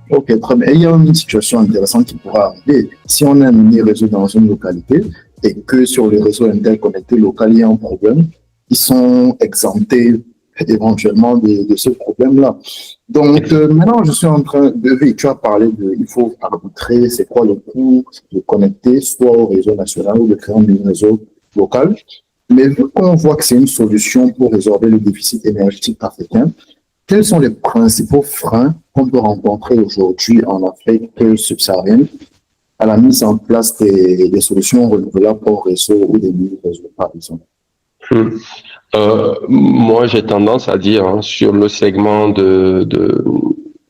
Ok, très bien. Et il y a une situation intéressante qui pourra arriver. Si on a un mini-réseau dans une localité et que sur le réseau interconnecté local, il y a un problème, ils sont exemptés éventuellement de ce problème-là. Donc, maintenant, je suis en train de... Oui, tu as parlé de... Il faut arbitrer, c'est quoi le coût de connecter soit au réseau national ou de créer un mini-réseau local. Mais vu qu'on voit que c'est une solution pour résorber le déficit énergétique africain, quels sont les principaux freins qu'on peut rencontrer aujourd'hui en Afrique subsaharienne à la mise en place des solutions renouvelables au réseau ou des mini-réseaux, par exemple? Hmm. Moi, j'ai tendance à dire sur le segment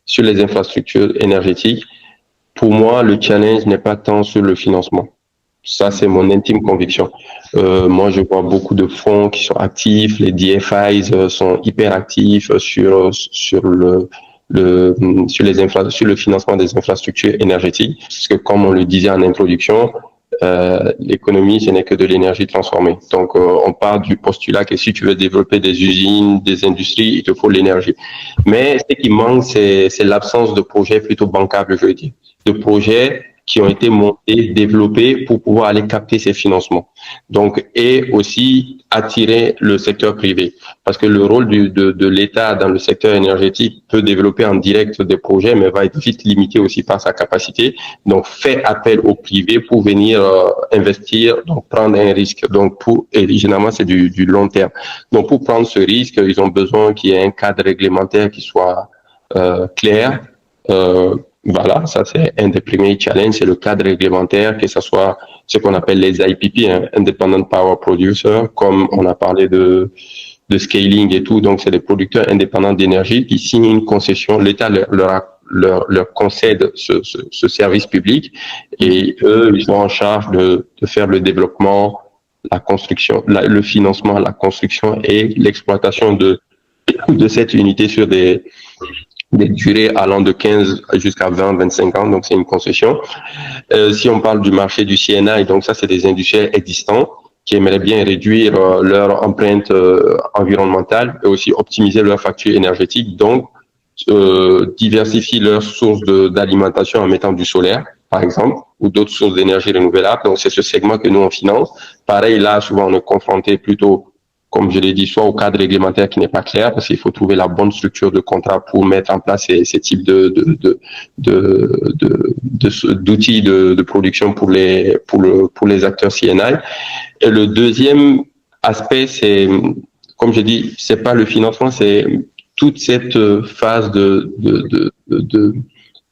sur les infrastructures énergétiques, pour moi, le challenge n'est pas tant sur le financement. Ça, c'est mon intime conviction. Moi, je vois beaucoup de fonds qui sont actifs. Les DFIs sont hyper actifs sur le financement des infrastructures énergétiques. Parce que, comme on le disait en introduction, l'économie, ce n'est que de l'énergie transformée. Donc, on part du postulat que si tu veux développer des usines, des industries, il te faut l'énergie. Mais ce qui manque, c'est l'absence de projets plutôt bancables, je veux dire, de projets qui ont été montés, développés pour pouvoir aller capter ces financements. Donc, et aussi attirer le secteur privé. Parce que le rôle de l'État dans le secteur énergétique peut développer en direct des projets, mais va être vite limité aussi par sa capacité. Donc, fait appel au privé pour venir investir, donc prendre un risque. Donc, et généralement, c'est du long terme. Donc, pour prendre ce risque, ils ont besoin qu'il y ait un cadre réglementaire qui soit clair, voilà, ça c'est un des premiers challenges, c'est le cadre réglementaire, que ce soit ce qu'on appelle les IPP, Independent Power Producer, comme on a parlé de scaling et tout. Donc c'est des producteurs indépendants d'énergie qui signent une concession. L'État leur concède ce service public et eux, ils sont en charge de faire le développement, la construction, le financement, la construction et l'exploitation de cette unité sur des durées allant de 15 jusqu'à 20, 25 ans, donc c'est une concession. Si on parle du marché du CNI, donc ça c'est des industriels existants qui aimeraient bien réduire leur empreinte environnementale et aussi optimiser leur facture énergétique, donc diversifier leurs sources d'alimentation en mettant du solaire, par exemple, ou d'autres sources d'énergie renouvelable. Donc c'est ce segment que nous on finance. Pareil, là souvent on est confronté plutôt, comme je l'ai dit, soit au cadre réglementaire qui n'est pas clair, parce qu'il faut trouver la bonne structure de contrat pour mettre en place ces types d'outils de production pour les acteurs CNI. Et le deuxième aspect, c'est, comme je dis, c'est pas le financement, c'est toute cette phase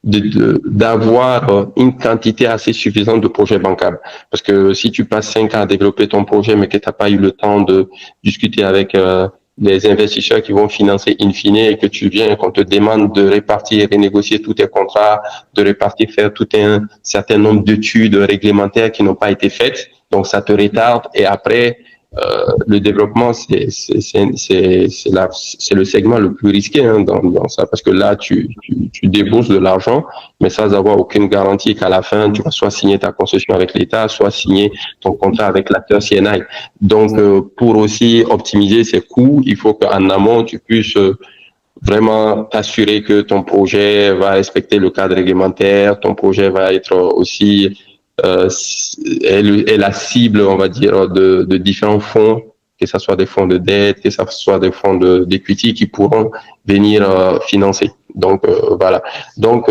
d'avoir une quantité assez suffisante de projets bancables. Parce que si tu passes 5 ans à développer ton projet, mais que tu n'as pas eu le temps de discuter avec les investisseurs qui vont financer in fine et que tu viens et qu'on te demande de répartir et renégocier tous tes contrats, de répartir, faire tout un certain nombre d'études réglementaires qui n'ont pas été faites, donc ça te retarde et après, le développement, c'est le segment le plus risqué dans ça, parce que là, tu débourses de l'argent, mais sans avoir aucune garantie qu'à la fin, tu vas soit signer ta concession avec l'État, soit signer ton contrat avec l'acteur CNI. Donc, pour aussi optimiser ces coûts, il faut qu'en amont, tu puisses vraiment t'assurer que ton projet va respecter le cadre réglementaire, ton projet va être aussi est la cible, on va dire, de différents fonds, que ce soit des fonds de dette, que ce soit des fonds d'equity qui pourront venir financer. Donc, voilà. Donc,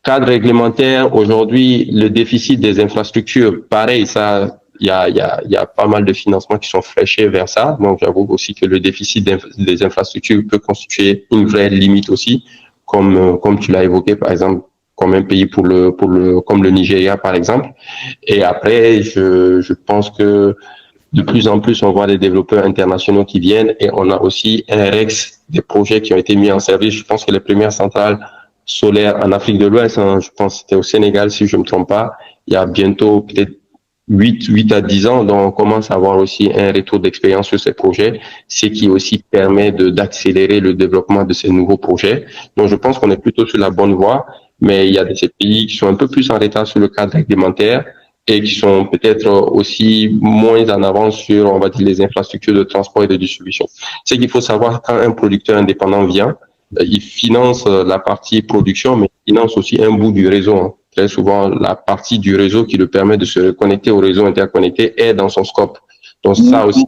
cadre réglementaire, aujourd'hui, le déficit des infrastructures, pareil, ça, il y a pas mal de financements qui sont fléchés vers ça. Donc, j'avoue aussi que le déficit des infrastructures peut constituer une vraie limite aussi, comme tu l'as évoqué, par exemple, comme un pays comme le Nigeria, par exemple. Et après, je pense que de plus en plus, on voit des développeurs internationaux qui viennent et on a aussi un REX, des projets qui ont été mis en service. Je pense que les premières centrales solaires en Afrique de l'Ouest, je pense que c'était au Sénégal, si je ne me trompe pas, il y a bientôt peut-être 8 à 10 ans, donc on commence à avoir aussi un retour d'expérience sur ces projets, ce qui aussi permet d'accélérer le développement de ces nouveaux projets. Donc je pense qu'on est plutôt sur la bonne voie, mais il y a ces pays qui sont un peu plus en retard sur le cadre réglementaire et qui sont peut-être aussi moins en avance sur, on va dire, les infrastructures de transport et de distribution. C'est qu'il faut savoir quand un producteur indépendant vient, il finance la partie production, mais il finance aussi un bout du réseau, hein. Très souvent, la partie du réseau qui le permet de se reconnecter au réseau interconnecté est dans son scope. Donc ça aussi,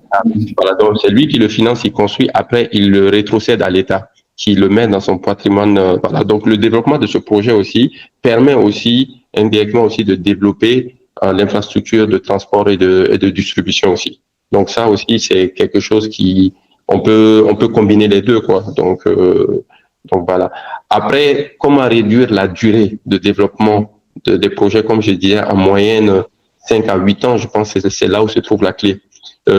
voilà, donc c'est lui qui le finance, il construit, après il le rétrocède à l'État, qui le met dans son patrimoine. Voilà. Donc le développement de ce projet aussi permet aussi indirectement aussi de développer l'infrastructure de transport et de distribution aussi. Donc ça aussi, c'est quelque chose qui on peut combiner les deux, quoi. Donc voilà. Après, comment réduire la durée de développement des projets, comme je disais, en moyenne 5 à 8 ans, je pense que c'est là où se trouve la clé.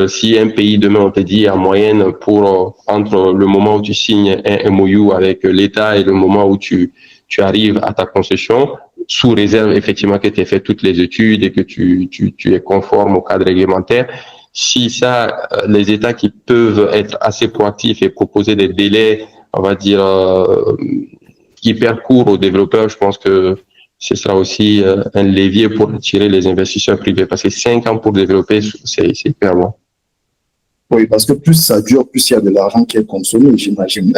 Si un pays demain on te dit en moyenne pour entre le moment où tu signes un MOU avec l'État et le moment où tu arrives à ta concession, sous réserve effectivement que tu aies fait toutes les études et que tu es conforme au cadre réglementaire. Si ça, les États qui peuvent être assez proactifs et proposer des délais, on va dire, hyper courts aux développeurs, je pense que ce sera aussi un levier pour attirer les investisseurs privés. Parce que 5 ans pour développer, c'est hyper long. Oui, parce que plus ça dure, plus il y a de l'argent qui est consommé, j'imagine.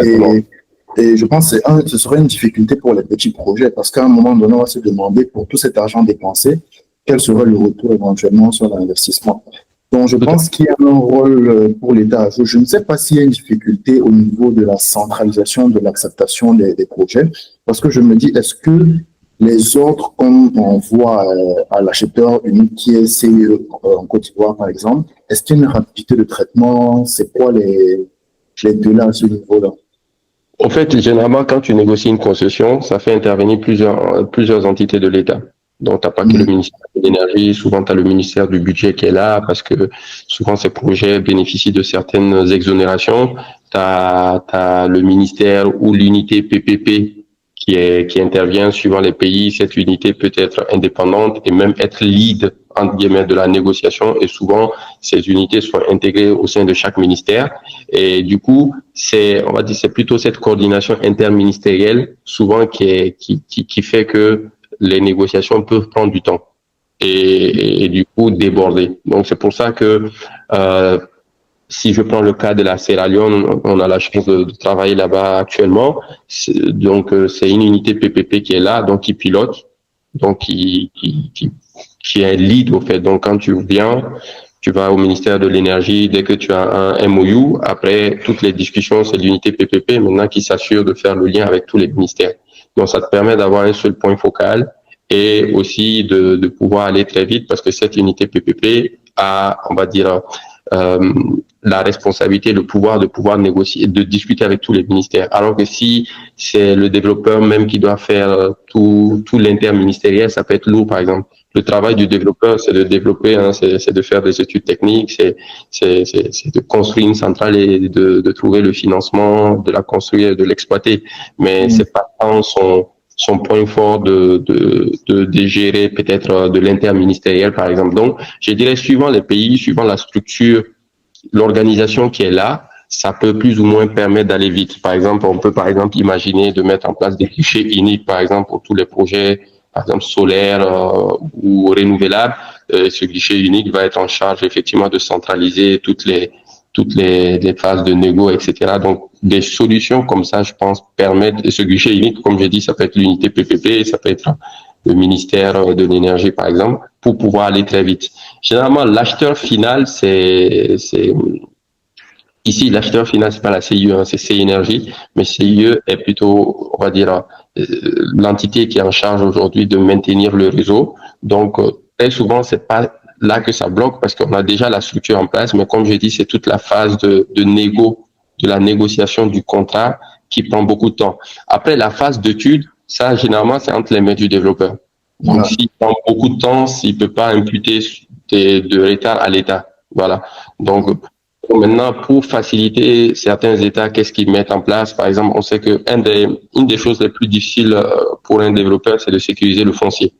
Et je pense que ce serait une difficulté pour les petits projets, parce qu'à un moment donné, on va se demander, pour tout cet argent dépensé, quel serait le retour éventuellement sur l'investissement. Donc, je pense qu'il y a un rôle pour l'État. Je ne sais pas s'il y a une difficulté au niveau de la centralisation de l'acceptation des projets, parce que je me dis, est-ce que les autres, comme on voit à l'acheteur unique qui est CIE en Côte d'Ivoire, par exemple, est-ce qu'il y a une rapidité de traitement? C'est quoi les délais à ce niveau-là? En fait, généralement, quand tu négocies une concession, ça fait intervenir plusieurs entités de l'État. Donc, tu n'as pas que le ministère de l'Énergie, souvent tu as le ministère du Budget qui est là, parce que souvent ces projets bénéficient de certaines exonérations. Tu as le ministère ou l'unité PPP qui intervient suivant les pays. Cette unité peut être indépendante et même être lead, entre guillemets, de la négociation. Et souvent, ces unités sont intégrées au sein de chaque ministère. Et du coup, on va dire, c'est plutôt cette coordination interministérielle, souvent qui fait que les négociations peuvent prendre du temps et du coup déborder. Donc, c'est pour ça que, si je prends le cas de la Sierra Leone, on a la chance de travailler là-bas actuellement. Donc, c'est une unité PPP qui est là, donc qui pilote, donc qui est lead au fait. Donc, quand tu viens, tu vas au ministère de l'Énergie dès que tu as un MOU. Après, toutes les discussions, c'est l'unité PPP maintenant qui s'assure de faire le lien avec tous les ministères. Donc, ça te permet d'avoir un seul point focal et aussi de pouvoir aller très vite parce que cette unité PPP a, on va dire, la responsabilité, le pouvoir de pouvoir négocier, de discuter avec tous les ministères. Alors que si c'est le développeur même qui doit faire tout l'interministériel, ça peut être lourd, par exemple. Le travail du développeur, c'est de développer, hein, c'est de faire des études techniques, c'est de construire une centrale et de trouver le financement, de la construire et de l'exploiter. Mais c'est pas tant son point fort de gérer peut-être de l'interministériel, par exemple. Donc, je dirais, suivant les pays, suivant la structure, l'organisation qui est là, ça peut plus ou moins permettre d'aller vite. Par exemple, on peut par exemple imaginer de mettre en place des guichets uniques, par exemple, pour tous les projets, par exemple solaires ou renouvelables. Ce guichet unique va être en charge effectivement de centraliser toutes les phases de négo, etc. Donc, des solutions comme ça, je pense, permettent, et ce guichet unique, comme j'ai dit, ça peut être l'unité PPP, ça peut être le ministère de l'Énergie, par exemple, pour pouvoir aller très vite. Généralement, l'acheteur final, ici, l'acheteur final, c'est pas la CIE, hein, c'est CIE, mais CIE est plutôt, on va dire, l'entité qui est en charge aujourd'hui de maintenir le réseau. Donc, très souvent, c'est pas là que ça bloque parce qu'on a déjà la structure en place, mais comme j'ai dit, c'est toute la phase de la négociation du contrat qui prend beaucoup de temps. Après, la phase d'étude, ça, généralement, c'est entre les mains du développeur. Donc, s'il prend beaucoup de temps, s'il peut pas imputer de retard à l'État. Voilà. Donc, maintenant, pour faciliter certains États, qu'est-ce qu'ils mettent en place? Par exemple, on sait que une des choses les plus difficiles pour un développeur, c'est de sécuriser le foncier.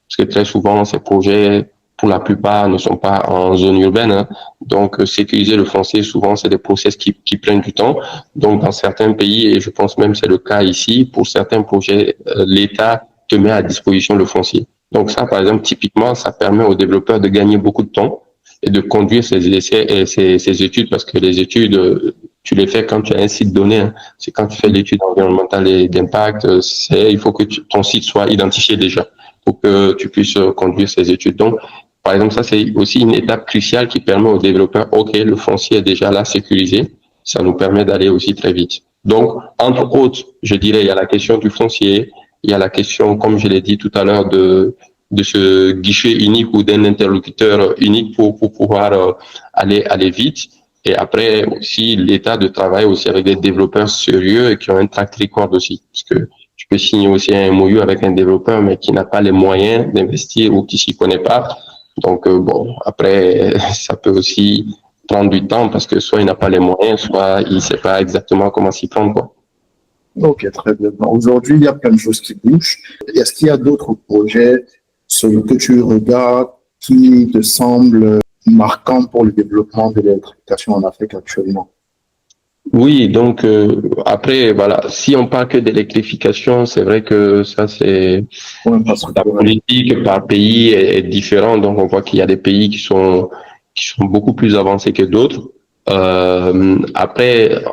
Parce que très souvent, ces projets, pour la plupart, ne sont pas en zone urbaine. Hein. Donc, sécuriser le foncier, souvent, c'est des process qui prennent du temps. Donc, dans certains pays, et je pense même que c'est le cas ici, pour certains projets, l'État te met à disposition le foncier. Donc ça, par exemple, typiquement, ça permet aux développeurs de gagner beaucoup de temps et de conduire ces essais et ces études parce que les études tu les fais quand tu as un site donné. Hein. C'est quand tu fais l'étude environnementale et d'impact, il faut que ton site soit identifié déjà pour que tu puisses conduire ces études. Donc, par exemple, ça, c'est aussi une étape cruciale qui permet aux développeurs, OK, le foncier est déjà là, sécurisé. Ça nous permet d'aller aussi très vite. Donc, entre autres, je dirais, il y a la question du foncier, il y a la question, comme je l'ai dit tout à l'heure, de ce guichet unique ou d'un interlocuteur unique pour pouvoir aller vite. Et après aussi l'état de travail aussi avec des développeurs sérieux et qui ont un track record aussi. Parce que tu peux signer aussi un MOU avec un développeur mais qui n'a pas les moyens d'investir ou qui s'y connaît pas. Donc bon, après ça peut aussi prendre du temps parce que soit il n'a pas les moyens, soit il sait pas exactement comment s'y prendre, quoi. Ok, très bien. Aujourd'hui, il y a plein de choses qui bougent. Est-ce qu'il y a d'autres projets sur lesquels tu regardes qui te semblent marquants pour le développement de l'électrification en Afrique actuellement? Oui, donc après voilà, si on parle que d'électrification, c'est vrai que ça c'est Ouais, parce que la politique par pays est différente. Donc on voit qu'il y a des pays qui sont beaucoup plus avancés que d'autres. Après,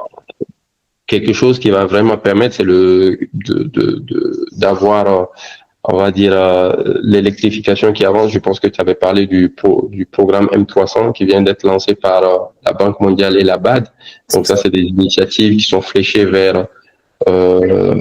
quelque chose qui va vraiment permettre, c'est d'avoir on va dire, l'électrification qui avance. Je pense que tu avais parlé du programme M300 qui vient d'être lancé par la Banque mondiale et la BAD. Donc ça, c'est des initiatives qui sont fléchées vers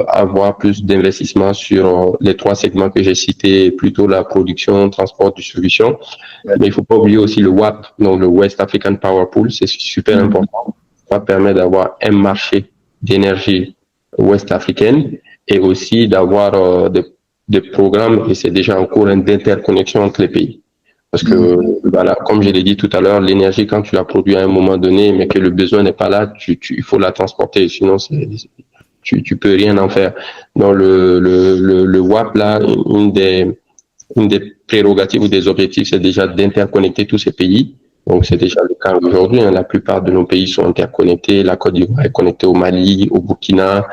avoir plus d'investissements sur les trois segments que j'ai cités, plutôt la production, transport, distribution. Ouais. Mais il faut pas oublier aussi le WAP, donc le West African Power Pool, c'est super important. Ça permet d'avoir un marché d'énergie ouest africaine et aussi d'avoir des programmes, et c'est déjà en cours, d'interconnexion entre les pays. Parce que, voilà, comme je l'ai dit tout à l'heure, l'énergie, quand tu la produis à un moment donné, mais que le besoin n'est pas là, il faut la transporter, sinon tu peux rien en faire. Donc, le WAP, là, une des prérogatives ou des objectifs, c'est déjà d'interconnecter tous ces pays. Donc, c'est déjà le cas aujourd'hui. Hein. La plupart de nos pays sont interconnectés. La Côte d'Ivoire est connectée au Mali, au Burkina,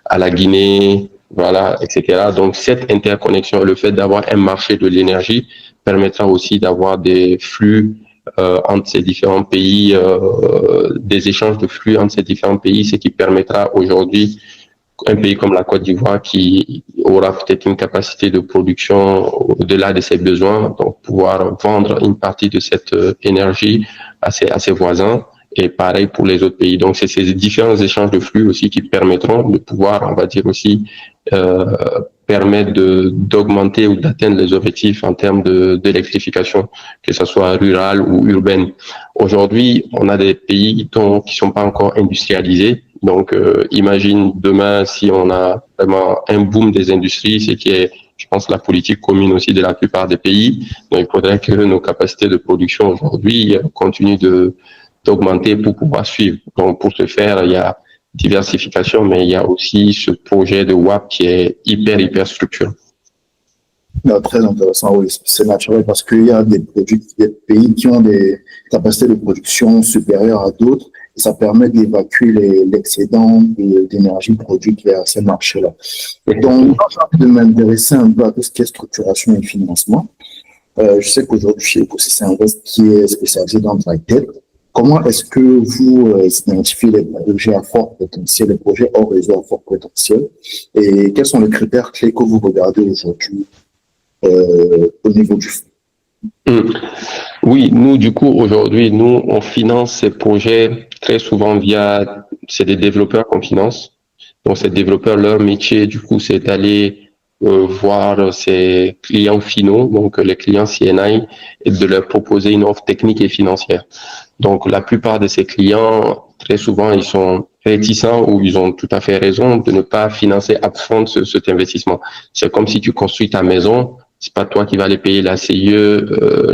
à la Guinée, voilà, etc. Donc, cette interconnexion, le fait d'avoir un marché de l'énergie permettra aussi d'avoir des flux entre ces différents pays, des échanges de flux entre ces différents pays, ce qui permettra aujourd'hui un pays comme la Côte d'Ivoire qui aura peut-être une capacité de production au-delà de ses besoins, donc pouvoir vendre une partie de cette énergie à ses voisins. Et pareil pour les autres pays. Donc, c'est ces différents échanges de flux aussi qui permettront de pouvoir, on va dire aussi, permettre d'augmenter ou d'atteindre les objectifs en termes d'électrification, que ce soit rural ou urbaine. Aujourd'hui, on a des pays qui sont pas encore industrialisés. Donc, imagine demain si on a vraiment un boom des industries, ce qui est, je pense, la politique commune aussi de la plupart des pays. Donc, il faudrait que nos capacités de production aujourd'hui continuent d'augmenter pour pouvoir suivre. Donc, pour ce faire, il y a diversification, mais il y a aussi ce projet de WAP qui est hyper structurant. Très intéressant, oui, c'est naturel parce qu'il y a des pays qui ont des capacités de production supérieures à d'autres et ça permet d'évacuer l'excédent d'énergie produite vers ces marchés-là. Donc, j'ai envie de m'intéresser un peu à tout ce qui est structuration et financement. Je sais qu'aujourd'hui, chez Ecosystem Invest, qui est spécialisé dans le tech, comment est-ce que vous identifiez les projets à fort potentiel, les projets hors réseau à fort potentiel et quels sont les critères clés que vous regardez aujourd'hui au niveau du fonds? Oui, nous, du coup, aujourd'hui, nous, on finance ces projets très souvent c'est des développeurs qu'on finance. Donc, ces développeurs, leur métier, du coup, c'est d'aller voir ces clients finaux, donc les clients CNI, et de leur proposer une offre technique et financière. Donc, la plupart de ces clients, très souvent, ils sont réticents ou ils ont tout à fait raison de ne pas financer upfront cet investissement. C'est comme si tu construis ta maison, c'est pas toi qui vas aller payer la CIE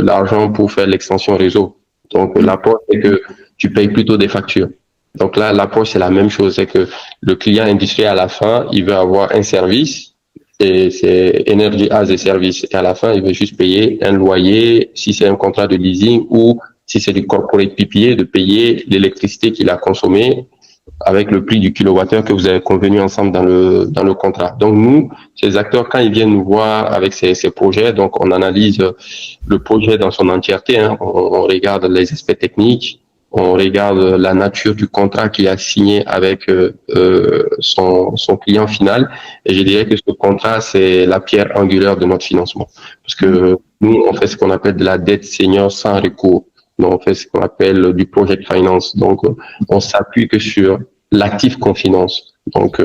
l'argent pour faire l'extension réseau. Donc, l'approche, c'est que tu payes plutôt des factures. Donc là, l'approche, c'est la même chose, c'est que le client industriel, à la fin, il veut avoir un service, et c'est Energy as a Service. Et à la fin, il veut juste payer un loyer, si c'est un contrat de leasing ou si c'est du corporate PPA, de payer l'électricité qu'il a consommée avec le prix du kilowattheure que vous avez convenu ensemble dans le contrat. Donc nous, ces acteurs, quand ils viennent nous voir avec ces projets, donc on analyse le projet dans son entièreté, hein, on regarde les aspects techniques, on regarde la nature du contrat qu'il a signé avec son client final. Et je dirais que ce contrat, c'est la pierre angulaire de notre financement. Parce que nous, on fait ce qu'on appelle de la dette senior sans recours. Donc, on fait ce qu'on appelle du project finance. Donc, on s'appuie que sur l'actif qu'on finance. Donc,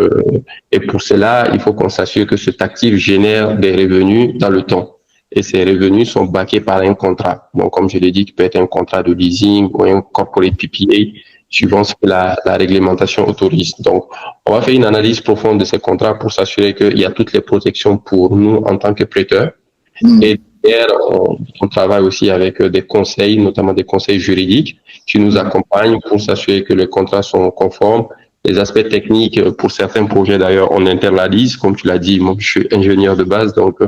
et pour cela, il faut qu'on s'assure que cet actif génère des revenus dans le temps. Et ces revenus sont backés par un contrat. Donc, comme je l'ai dit, qui peut être un contrat de leasing ou un corporate PPA, suivant ce que la réglementation autorise. Donc, on va faire une analyse profonde de ces contrats pour s'assurer qu'il y a toutes les protections pour nous en tant que prêteurs. Et derrière, on travaille aussi avec des conseils, notamment des conseils juridiques, qui nous accompagnent pour s'assurer que les contrats sont conformes. Les aspects techniques, pour certains projets d'ailleurs, on internalise, comme tu l'as dit, moi je suis ingénieur de base, donc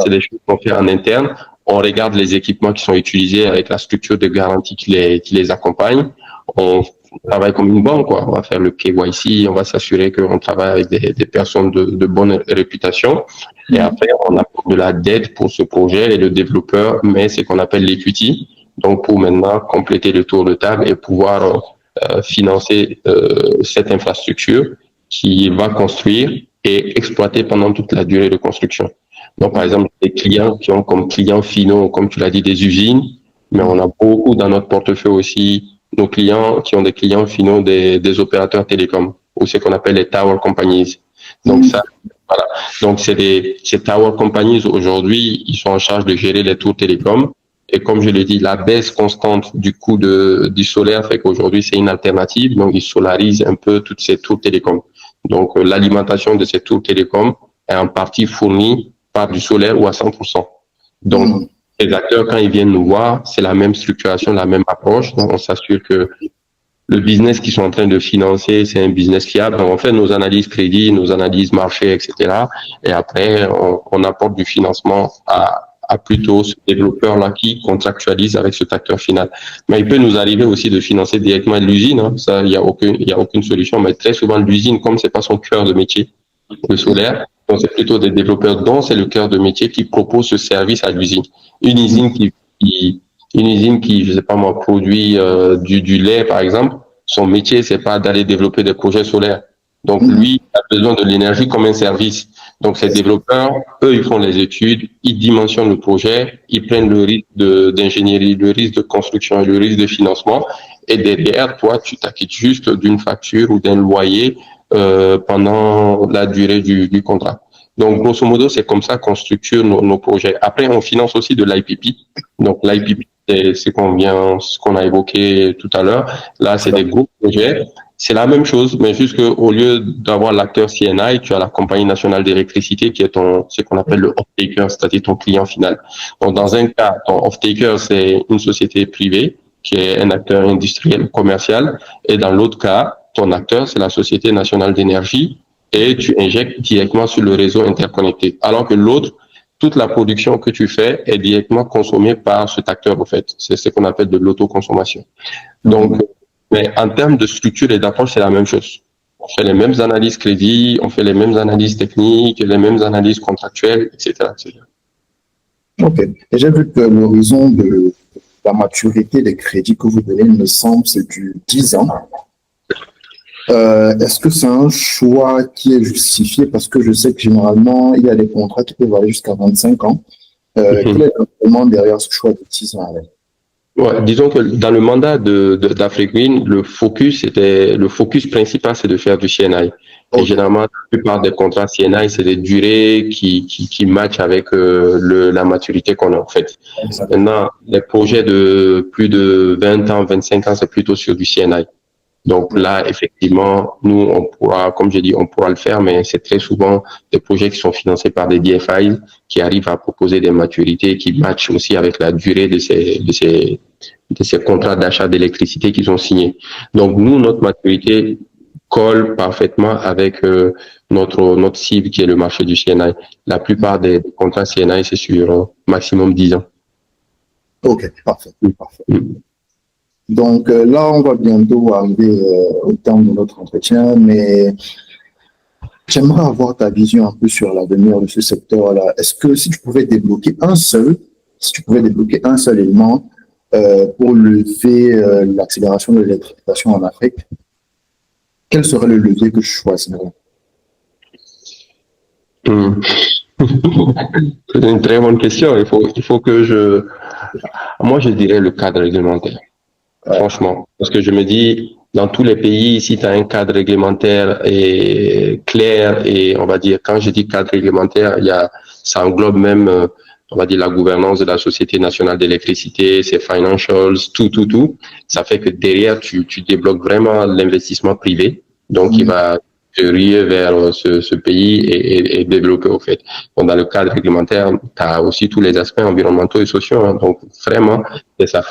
c'est des choses qu'on fait en interne. On regarde les équipements qui sont utilisés avec la structure de garantie qui les accompagne. On travaille comme une banque, quoi. On va faire le KYC, on va s'assurer qu'on travaille avec des personnes de bonne réputation. Et après, on apporte de la dette pour ce projet et le développeur met ce qu'on appelle l'equity. Donc, pour maintenant compléter le tour de table et pouvoir financer cette infrastructure qui va construire et exploiter pendant toute la durée de construction. Donc, par exemple, des clients qui ont comme clients finaux, comme tu l'as dit, des usines, mais on a beaucoup dans notre portefeuille aussi nos clients qui ont des clients finaux des opérateurs télécoms, ou ce qu'on appelle les tower companies. Donc, ça, voilà. Donc, ces tower companies, aujourd'hui, ils sont en charge de gérer les tours télécoms. Et comme je l'ai dit, la baisse constante du coût du solaire fait qu'aujourd'hui, c'est une alternative. Donc, ils solarisent un peu toutes ces tours télécoms. Donc, l'alimentation de ces tours télécoms est en partie fournie par du solaire ou à 100%. Donc, les acteurs, quand ils viennent nous voir, c'est la même structuration, la même approche. Donc, on s'assure que le business qu'ils sont en train de financer, c'est un business fiable. Donc, on fait nos analyses crédit, nos analyses marché, etc. Et après, on apporte du financement à plutôt ce développeur-là qui contractualise avec cet acteur final. Mais il peut nous arriver aussi de financer directement l'usine. Hein. Ça, il y a aucune solution. Mais très souvent, l'usine, comme c'est pas son cœur de métier, le solaire, donc c'est plutôt des développeurs dont c'est le cœur de métier qui propose ce service à l'usine. Une usine qui, je sais pas moi, produit du lait, par exemple, son métier, c'est pas d'aller développer des projets solaires. Donc, lui, a besoin de l'énergie comme un service. Donc, ces développeurs, eux, ils font les études, ils dimensionnent le projet, ils prennent le risque d'ingénierie, le risque de construction et le risque de financement. Et derrière, toi, tu t'acquittes juste d'une facture ou d'un loyer pendant la durée du contrat. Donc, grosso modo, c'est comme ça qu'on structure nos projets. Après, on finance aussi de l'IPP. Donc, l'IPP, c'est ce qu'on a évoqué tout à l'heure. Là, c'est des gros projets. C'est la même chose, mais juste qu'au lieu d'avoir l'acteur CNI, tu as la Compagnie nationale d'électricité qui est ce qu'on appelle le off-taker, c'est-à-dire ton client final. Donc, dans un cas, ton off-taker, c'est une société privée qui est un acteur industriel commercial. Et dans l'autre cas, ton acteur, c'est la Société nationale d'énergie et tu injectes directement sur le réseau interconnecté. Alors que l'autre, toute la production que tu fais est directement consommée par cet acteur, en fait. C'est ce qu'on appelle de l'autoconsommation. Donc, mais en termes de structure et d'approche, c'est la même chose. On fait les mêmes analyses crédit, on fait les mêmes analyses techniques, les mêmes analyses contractuelles, etc., etc. OK. Et j'ai vu que l'horizon de la maturité des crédits que vous donnez, il me semble, c'est du 10 ans. Est-ce que c'est un choix qui est justifié? Parce que je sais que généralement, il y a des contrats qui peuvent aller jusqu'à 25 ans. Quel est le derrière ce choix de 10 ans? Ouais, disons que dans le mandat d'Afrique-Green, le focus principal, c'est de faire du CNI. Et généralement, la plupart des contrats CNI, c'est des durées qui matchent avec la maturité qu'on a en fait. Maintenant, les projets de plus de 20 ans, 25 ans, c'est plutôt sur du CNI. Donc là, effectivement, nous, on pourra, comme j'ai dit, on pourra le faire, mais c'est très souvent des projets qui sont financés par des DFI qui arrivent à proposer des maturités qui matchent aussi avec la durée de ces contrats d'achat d'électricité qu'ils ont signés. Donc nous, notre maturité colle parfaitement avec notre cible qui est le marché du CNI. La plupart des contrats CNI, c'est sur maximum 10 ans. OK, parfait. Donc là, on va bientôt arriver au terme de notre entretien, mais j'aimerais avoir ta vision un peu sur l'avenir de ce secteur-là. Est-ce que si tu pouvais débloquer un seul élément pour lever l'accélération de l'électrification en Afrique, quel serait le levier que je choisirais? C'est une très bonne question. Il faut que moi, je dirais le cadre réglementaire. Franchement. Parce que je me dis, dans tous les pays, si tu as un cadre réglementaire et clair, et on va dire, quand je dis cadre réglementaire, ça englobe même, on va dire, la gouvernance de la Société nationale d'électricité, ses financials, tout. Ça fait que derrière, tu débloques vraiment l'investissement privé. Donc, il va se rier vers ce pays et développer, au fait. Donc, dans le cadre réglementaire, tu as aussi tous les aspects environnementaux et sociaux. Hein. Donc, vraiment, c'est ça.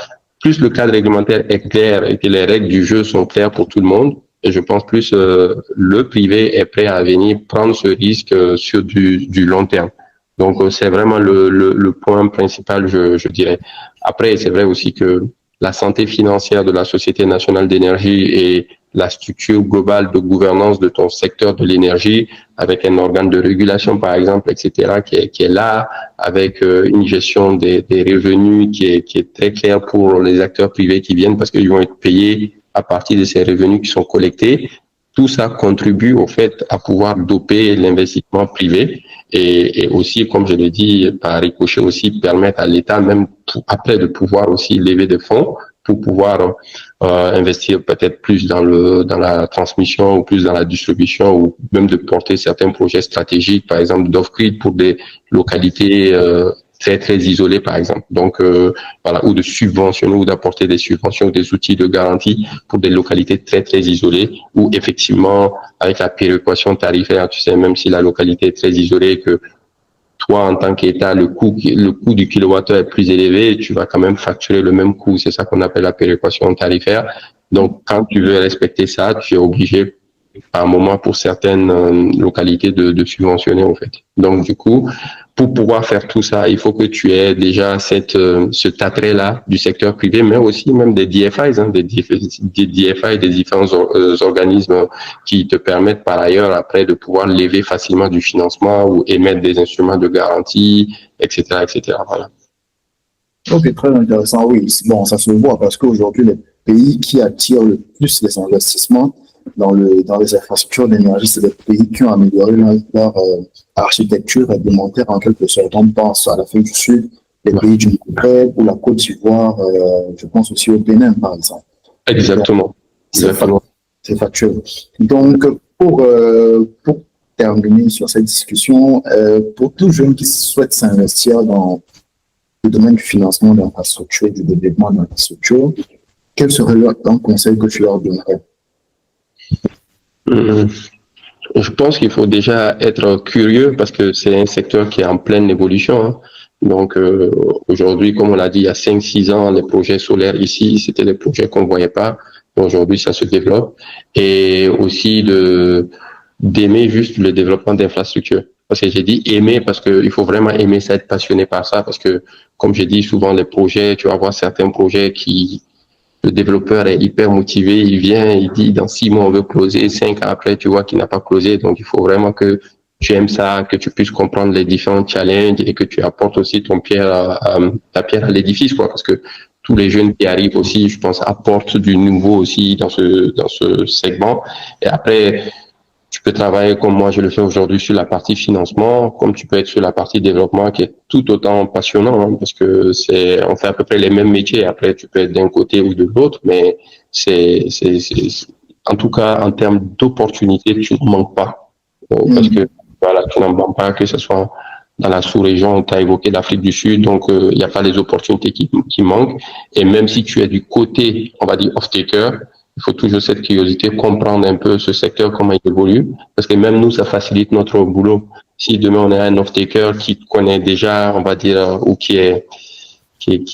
Plus le cadre réglementaire est clair et que les règles du jeu sont claires pour tout le monde, et je pense plus le privé est prêt à venir prendre ce risque sur du long terme. Donc c'est vraiment le point principal, je dirais. Après, c'est vrai aussi que la santé financière de la Société nationale d'énergie et la structure globale de gouvernance de ton secteur de l'énergie, avec un organe de régulation, par exemple, etc., qui est là, avec une gestion des revenus qui est très claire pour les acteurs privés qui viennent, parce qu'ils vont être payés à partir de ces revenus qui sont collectés. Tout ça contribue au fait à pouvoir doper l'investissement privé et aussi, comme je l'ai dit, par ricochet aussi, permettre à l'État même après de pouvoir aussi lever des fonds pour pouvoir investir peut-être plus dans la transmission ou plus dans la distribution ou même de porter certains projets stratégiques, par exemple d'off-grid pour des localités très isolées, par exemple. Donc voilà, ou de subventionner ou d'apporter des subventions ou des outils de garantie pour des localités très isolées où effectivement avec la péréquation tarifaire, tu sais, même si la localité est très isolée, que toi, en tant qu'État, le coût du kilowattheure est plus élevé, tu vas quand même facturer le même coût. C'est ça qu'on appelle la péréquation tarifaire. Donc, quand tu veux respecter ça, tu es obligé, par moment, pour certaines localités, de subventionner, en fait. Donc, du coup, pour pouvoir faire tout ça, il faut que tu aies déjà cet attrait-là du secteur privé, mais aussi même des DFIs, des DFI, des différents organismes qui te permettent par ailleurs après de pouvoir lever facilement du financement ou émettre des instruments de garantie, etc. Voilà. Ok, très intéressant. Oui, bon, ça se voit parce qu'aujourd'hui, les pays qui attirent le plus les investissements dans les infrastructures d'énergie, c'est les pays qui ont amélioré leur architecture réglementaire en quelque sorte. On pense à l'Afrique du Sud, les pays du Maghreb ou la Côte d'Ivoire, je pense aussi au Bénin, par exemple. Exactement. C'est factuel. Donc, pour terminer sur cette discussion, pour tout jeune qui souhaite s'investir dans le domaine du financement d'infrastructures et du développement d'infrastructures, quel serait un conseil que tu leur donnerais? Je pense qu'il faut déjà être curieux parce que c'est un secteur qui est en pleine évolution. Hein. Donc aujourd'hui, comme on l'a dit, il y a 5-6 ans, les projets solaires ici, c'était des projets qu'on ne voyait pas. Aujourd'hui, ça se développe. Et aussi d'aimer juste le développement d'infrastructures. Parce que j'ai dit aimer parce qu'il faut vraiment aimer ça, être passionné par ça. Parce que, comme j'ai dit souvent, les projets, tu vas voir certains projets le développeur est hyper motivé, il vient, il dit dans 6 mois on veut closer, 5 ans après tu vois qu'il n'a pas closé. Donc il faut vraiment que tu aimes ça, que tu puisses comprendre les différents challenges et que tu apportes aussi ta pierre à l'édifice, quoi. Parce que tous les jeunes qui arrivent aussi, je pense, apportent du nouveau aussi dans ce segment. Et après, tu peux travailler comme moi je le fais aujourd'hui sur la partie financement, comme tu peux être sur la partie développement qui est tout autant passionnant, hein, parce que on fait à peu près les mêmes métiers. Après, tu peux être d'un côté ou de l'autre, mais en tout cas, en termes d'opportunités, tu ne manques pas. Parce que, voilà, tu n'en manques pas, que ce soit dans la sous-région, tu as évoqué l'Afrique du Sud, donc il n'y a pas les opportunités qui manquent. Et même si tu es du côté, on va dire, off-taker, il faut toujours cette curiosité, comprendre un peu ce secteur, comment il évolue, parce que même nous, ça facilite notre boulot. Si demain on a un off-taker qui connaît déjà, on va dire, ou qui est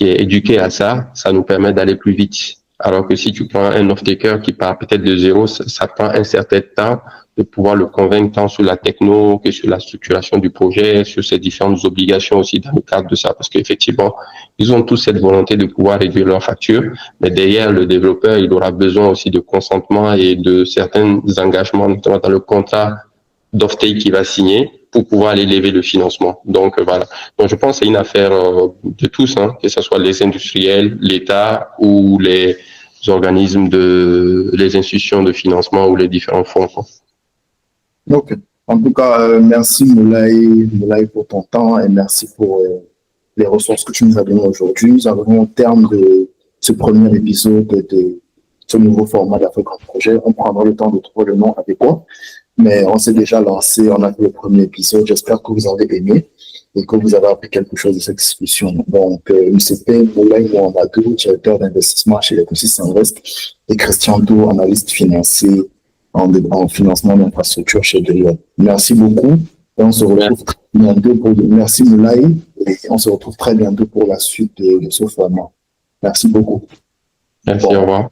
éduqué à ça, ça nous permet d'aller plus vite. Alors que si tu prends un off-taker qui part peut-être de zéro, ça prend un certain temps de pouvoir le convaincre tant sur la techno que sur la structuration du projet, sur ses différentes obligations aussi dans le cadre de ça. Parce qu'effectivement, ils ont tous cette volonté de pouvoir réduire leurs factures, mais derrière, le développeur, il aura besoin aussi de consentement et de certains engagements, notamment dans le contrat d'off-take qu'il va signer, pour pouvoir aller lever le financement. Donc voilà. Donc je pense que c'est une affaire de tous, hein, que ce soit les industriels, l'État ou les organismes les institutions de financement ou les différents fonds, quoi. Ok. En tout cas, merci Moulay pour ton temps et merci pour les ressources que tu nous as données aujourd'hui. Nous arrivons au terme de ce premier épisode de ce nouveau format d'Afrique en projet. On prendra le temps de trouver le nom adéquat, mais on s'est déjà lancé, on a fait le premier épisode. J'espère que vous avez aimé et que vous avez appris quelque chose de cette discussion. Donc, MCP Moulay Mohamadou, directeur d'investissement chez l'Ecosys Invest, et Christian Tour, analyste financier en financement d'infrastructures chez Deloitte. Merci beaucoup. Et on se retrouve très bientôt merci Moulay. Et on se retrouve très bientôt pour la suite de ce format. Merci beaucoup. Merci, au revoir.